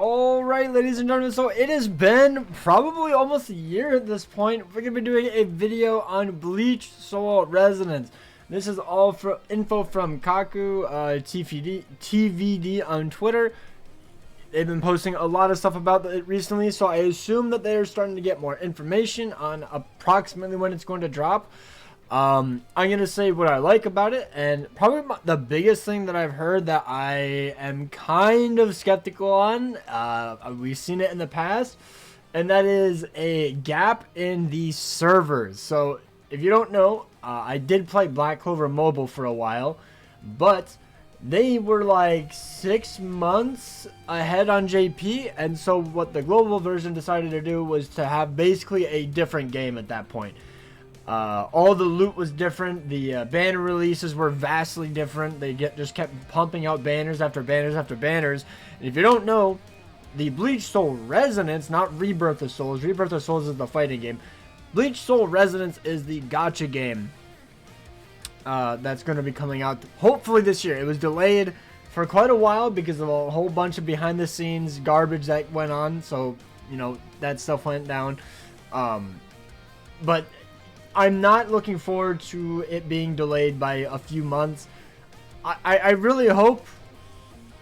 Alright, ladies and gentlemen, so it has been probably almost a year at this point. We're going to be doing a video on Bleach Soul Resonance. This is all for info from Kaku, TVD on Twitter. They've been posting a lot of stuff about it recently, so I assume that they're starting to get more information on approximately when it's going to drop. I'm going to say what I like about it, and probably the biggest thing that I've heard that I am kind of skeptical on, we've seen it in the past, and that is a gap in the servers. So, if you don't know, I did play Black Clover Mobile for a while, but they were like 6 months ahead on JP, and so what the global version decided to do was to have basically a different game at that point. All the loot was different. The banner releases were vastly different. They just kept pumping out banners after banners after banners. And if you don't know, the Bleach Soul Resonance, not Rebirth of Souls. Rebirth of Souls is the fighting game. Bleach Soul Resonance is the gacha game that's going to be coming out hopefully this year. It was delayed for quite a while because of a whole bunch of behind the scenes garbage that went on. So, you know, that stuff went down. But I'm not looking forward to it being delayed by a few months. I really hope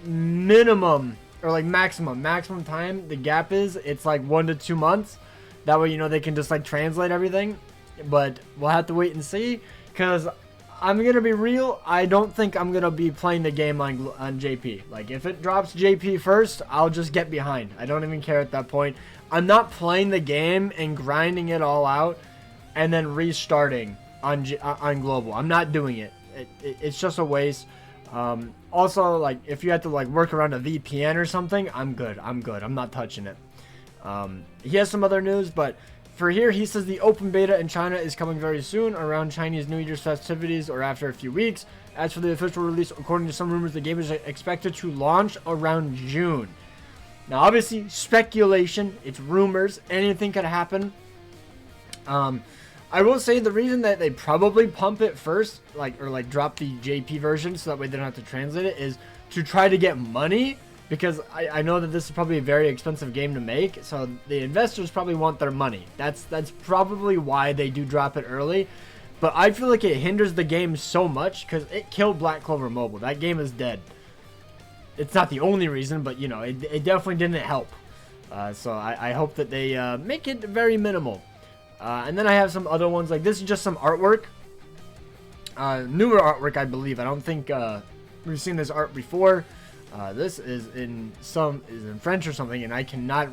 minimum or like maximum time the gap is it's like 1 to 2 months. That way, you know, they can just like translate everything. But we'll have to wait and see, because I'm gonna be real, I don't think I'm gonna be playing the game on JP. Like, if it drops JP first, I'll just get behind. I don't even care at that point. I'm not playing the game and grinding it all out and then restarting on global. I'm not doing it. It's just a waste. Also, like, if you have to like work around a VPN or something, I'm good. I'm not touching it. He has some other news, but for here, he says the open beta in China is coming very soon, around Chinese New Year's festivities or after a few weeks. As for the official release, according to some rumors, the game is expected to launch around June. Now, obviously, speculation. It's rumors. Anything could happen. I will say the reason that they probably pump it first, or drop the JP version so that way they don't have to translate it, is to try to get money, because I know that this is probably a very expensive game to make, so the investors probably want their money. That's probably why they do drop it early, but I feel like it hinders the game so much because it killed Black Clover Mobile. That game is dead. It's not the only reason, but you know, it definitely didn't help. So I hope that they make it very minimal. And then I have some other ones, like this is just some artwork. Newer artwork, I believe. I don't think we've seen this art before. This is in French or something, and I cannot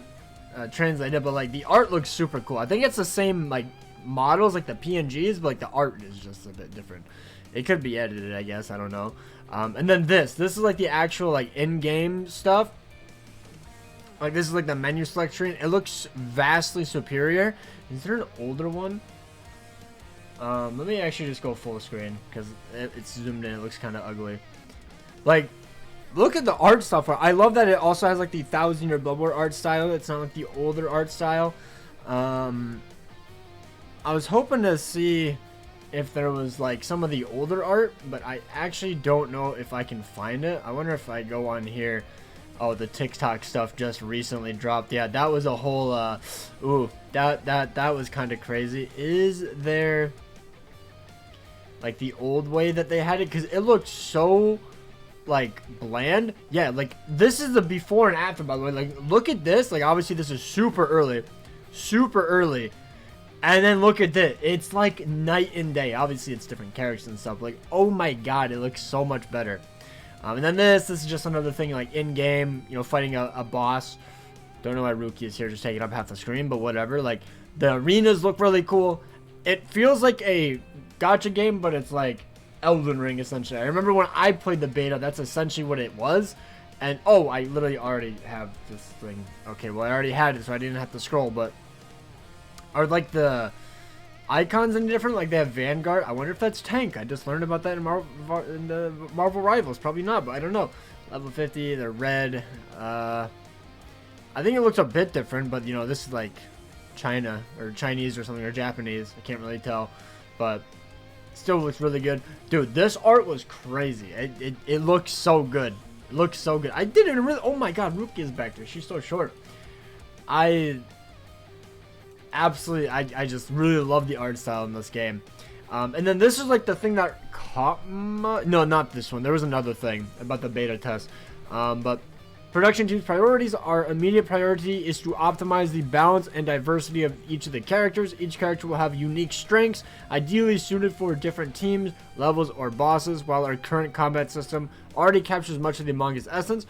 translate it, but like the art looks super cool. I think it's the same like models, like the PNGs, but like the art is just a bit different. It could be edited, I guess. I don't know. And then this is like the actual like in-game stuff. Like, this is like the menu select screen. It looks vastly superior. Is there an older one? Let me actually just go full screen, because it's zoomed in. It looks kind of ugly. Like, look at the art stuff. I love that it also has like the 1000-year Bloodborne art style. It's not like the older art style. I was hoping to see if there was like some of the older art, but I actually don't know if I can find it. I wonder if I go on here. Oh, the TikTok stuff just recently dropped. Yeah, that was a whole that was kind of crazy. Is there like the old way that they had it? Because it looked so like bland. Yeah, like this is the before and after, by the way. Like, look at this. Like, obviously this is super early, and then look at this. It's like night and day. Obviously it's different characters and stuff. Like, oh my god, it looks so much better. And then this is just another thing, like in-game, you know, fighting a boss. Don't know why Ruki is here, just taking up half the screen, but whatever. Like, the arenas look really cool. It feels like a gacha game, but it's like Elden Ring, essentially. I remember when I played the beta, that's essentially what it was. And, oh, I literally already have this thing. Okay, well, I already had it, so I didn't have to scroll, but are like the icons any different? Like, they have Vanguard. I wonder if that's tank. I just learned about that in the Marvel Rivals. Probably not, but I don't know. Level 50, they're red. I think it looks a bit different, but you know, this is like China or Chinese or something, or Japanese. I can't really tell, but still looks really good. Dude, this art was crazy. It looks so good. It looks so good. I didn't really. Oh my God, Rukia is back there. She's so short. I absolutely, I just really love the art style in this game. And then this is like the thing that caught my, no, not this one. There was another thing about the beta test. But production team's priorities, our immediate priority is to optimize the balance and diversity of each of the characters. Each character will have unique strengths, ideally suited for different teams, levels, or bosses, while our current combat system already captures much of the manga's essence.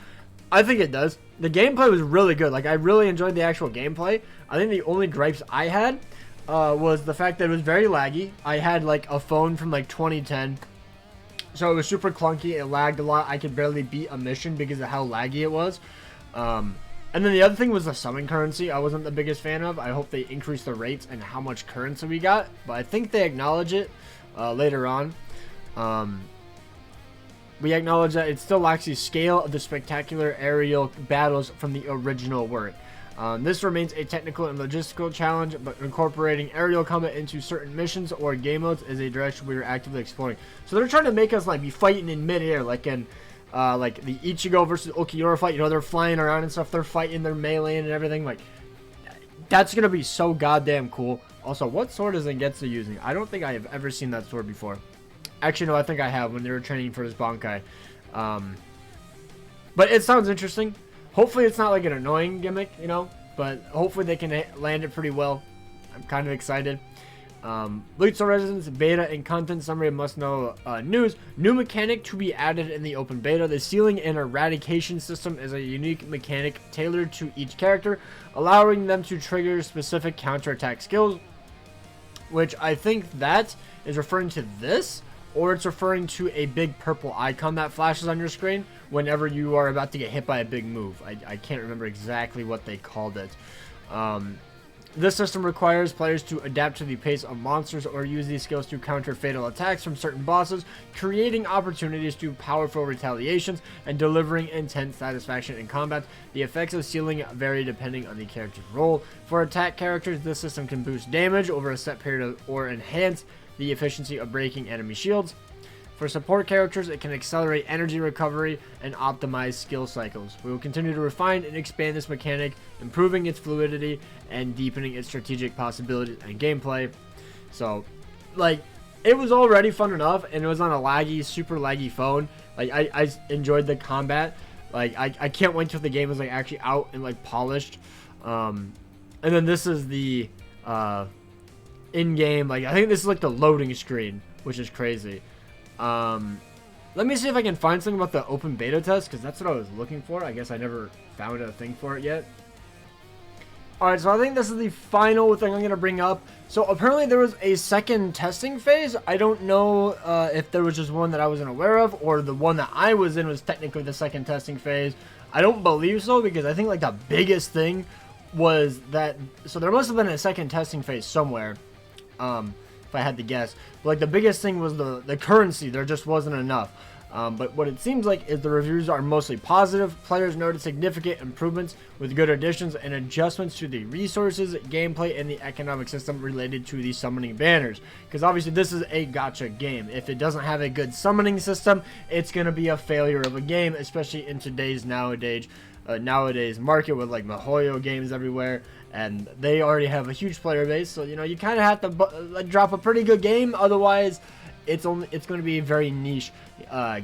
I think it does. The gameplay was really good. Like, I really enjoyed the actual gameplay. I think the only gripes I had was the fact that it was very laggy. I had like a phone from like 2010, so it was super clunky. It lagged a lot. I could barely beat a mission because of how laggy it was. And then the other thing was the summon currency. I wasn't the biggest fan of. I hope they increase the rates and how much currency we got, but I think they acknowledge it later on. We acknowledge that it still lacks the scale of the spectacular aerial battles from the original work. This remains a technical and logistical challenge, but incorporating aerial combat into certain missions or game modes is a direction we are actively exploring. So they're trying to make us like be fighting in midair, like in like the Ichigo versus Okiura fight. You know, they're flying around and stuff. They're fighting, they're meleeing and everything. Like, that's gonna be so goddamn cool. Also, what sword is Zangetsu using? I don't think I have ever seen that sword before. Actually, no, I think I have when they were training for his Bankai. But it sounds interesting. Hopefully it's not like an annoying gimmick, you know, but hopefully they can land it pretty well. I'm kind of excited. Bleach Residence beta and content summary of must know news. New mechanic to be added in the open beta. The sealing and eradication system is a unique mechanic tailored to each character, allowing them to trigger specific counterattack skills, which I think that is referring to this, or it's referring to a big purple icon that flashes on your screen whenever you are about to get hit by a big move. I can't remember exactly what they called it. This system requires players to adapt to the pace of monsters or use these skills to counter fatal attacks from certain bosses, creating opportunities to powerful retaliations and delivering intense satisfaction in combat. The effects of sealing vary depending on the character's role. For attack characters, this system can boost damage over a set period or enhance the efficiency of breaking enemy shields. For support characters, it can accelerate energy recovery and optimize skill cycles. We will continue to refine and expand this mechanic, improving its fluidity and deepening its strategic possibilities and gameplay. So, like, it was already fun enough, and it was on a laggy, super laggy phone. Like, I enjoyed the combat. Like, I can't wait till the game is like actually out and like polished. And then this is the in-game, like, I think this is like the loading screen, which is crazy. Let me see if I can find something about the open beta test, because that's what I was looking for. I guess I never found a thing for it yet. Alright, so I think this is the final thing I'm going to bring up. So apparently there was a second testing phase. I don't know if there was just one that I wasn't aware of, or the one that I was in was technically the second testing phase. I don't believe so, because I think like the biggest thing was that, so there must have been a second testing phase somewhere. If I had to guess. But like the biggest thing was the currency. There just wasn't enough. But what it seems like is the reviews are mostly positive. Players noted significant improvements with good additions and adjustments to the resources, gameplay, and the economic system related to the summoning banners. Because obviously this is a gacha game. If it doesn't have a good summoning system, it's going to be a failure of a game, especially in today's nowadays market with like MiHoYo games everywhere, and they already have a huge player base. So you know you kind of have to drop a pretty good game, otherwise it's going to be a very niche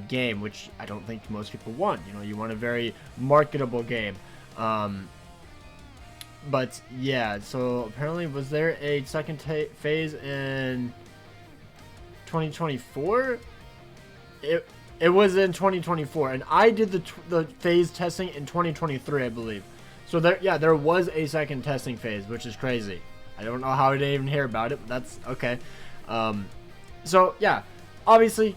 game, which I don't think most people want. You know, you want a very marketable game. But yeah, so apparently was there a second phase in 2024? It was in 2024, and I did the phase testing in 2023, I believe. So there was a second testing phase, which is crazy. I don't know how I didn't even hear about it, but that's okay. So yeah, obviously,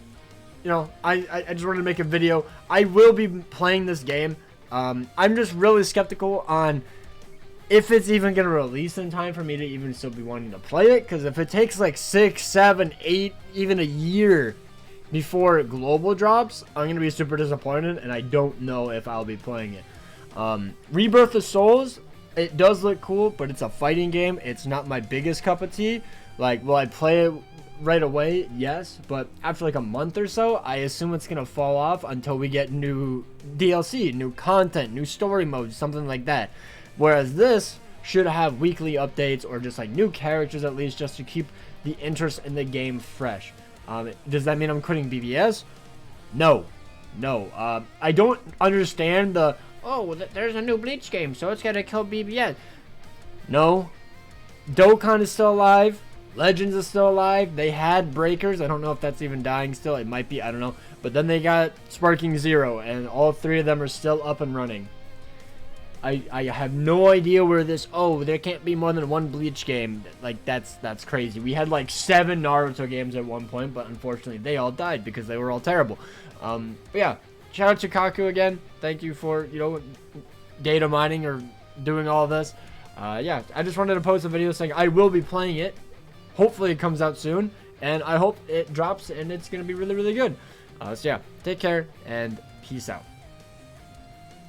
you know, I just wanted to make a video. I will be playing this game. I'm just really skeptical on if it's even going to release in time for me to even still be wanting to play it, because if it takes like 6, 7, 8, even a year before global drops, I'm going to be super disappointed, and I don't know if I'll be playing it. Rebirth of Souls, it does look cool, but it's a fighting game. It's not my biggest cup of tea. Like, will I play it right away, yes, but after like a month or so, I assume it's gonna fall off until we get new DLC, new content, new story modes, something like that. Whereas this should have weekly updates or just like new characters at least, just to keep the interest in the game fresh. Does that mean I'm quitting BBS? No. I don't understand the, oh, there's a new Bleach game, so it's gonna kill BBS. No. Dokkan is still alive. Legends is still alive. They had Breakers. I don't know if that's even dying still. It might be. I don't know. But then they got Sparking Zero, and all 3 of them are still up and running. I have no idea where this... Oh, there can't be more than 1 Bleach game. Like, that's crazy. We had like 7 Naruto games at one point, but unfortunately they all died because they were all terrible. But yeah, shout out to Kaku again. Thank you for, you know, data mining or doing all this. Yeah, I just wanted to post a video saying I will be playing it. Hopefully it comes out soon, and I hope it drops and it's going to be really, really good. So yeah, take care and peace out.